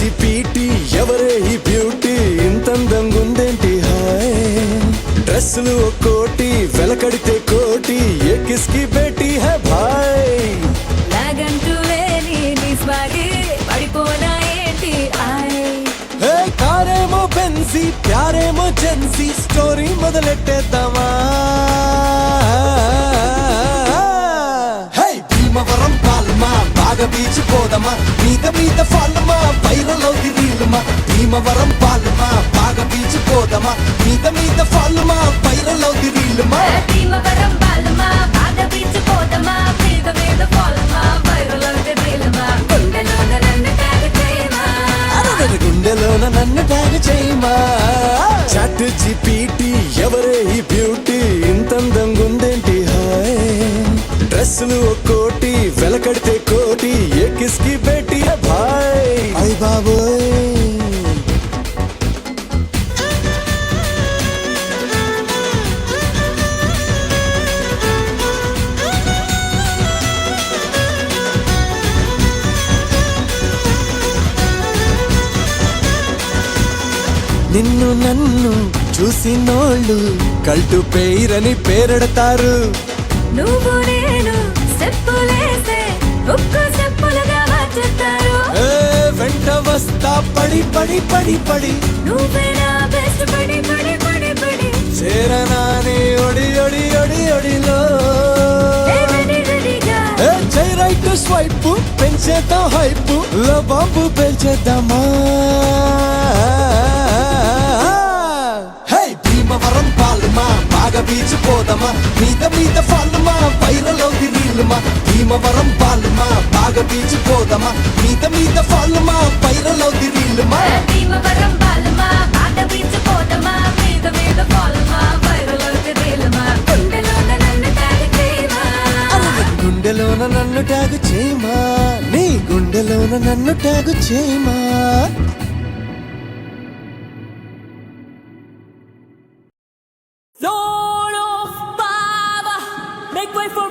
GPT ఎవరే ఈ beauty ఇంతందంగుందేంటి hi డ్రెస్సులు ఒక్కోటి వెలకడితే కోటి ఏ కిస్కి బేటీ హై భాయ్ లాగంటూ లేని నీ స్వాగే పడిపోనా ఏంటి ఆయ్ హే కారేమో బెన్సీ ప్యారేమో జెన్సీ స్టోరీ మొదలెట్టేద్దామా హే భీమవరం పాల్మా బాగా బీచ్ పోదమా మీద ఫాల్మా వైరల్ అవుది రీల్మా భీమవరం పాల్మా బాగా బీచ్ పోదమా మీద ఫాల్మా వైరల్ అవుది రీల్మా భీమవరం బాలమా బాధ బీచ్ పోదమా మీద పోలమా వైరల్ అవుతేమా గుండెలోన నన్ను ట్యాగ్ చేయమా గుండెలోన నన్ను ట్యాగ్ చేయమా చాట్ జీపీటీ ఎవరే ఈ బ్యూటీ ఇంతందంగుందేంటి హాయ్ డ్రెస్సులు ఒక్కోటి వెలకడితే కోటి ఏ కిస్కి బేటీ హై భాయ్ అయ్ బాబోయ్ నిన్ను నన్ను చూసినోళ్ళు కల్టు పేరని పేరెడతారు నువ్వు నేను చెప్పులేసే ఒక్క చెప్పులుగా మార్చుతారు ఏ వెంట వస్తా పడి పడి పడి పడి నువ్వే నా బెస్ట్ పడి పడి పడి పడి చేరనాని ఒడి ఒడి ఒడి ఒడిలో రెడీగా ఏ జై రైట్ స్వైప్ పెంచేద్దాం హైప్ లో బాంబు పెంచేద్దామా హే భీమవరం పాల్మా బాగా బీచ్ పోదమా మీద ఫాల్మా వైరల్ అవుది రీల్మా భీమవరం పాల్మా బాగా బీచ్ పోదమా మీద ఫాల్మా వైరల్ అవుది రీల్మా భీమవరం బాలమా బాధ బీచ్ పోదమా మీద పోలమా వైరల్ అవుతేమా గుండెలోన నన్ను ట్యాగ్ చేయమా గుండెలోన నన్ను ట్యాగ్ చేయమా నీ గుండెలోన నన్ను tag చేయమా Zone of power, make way for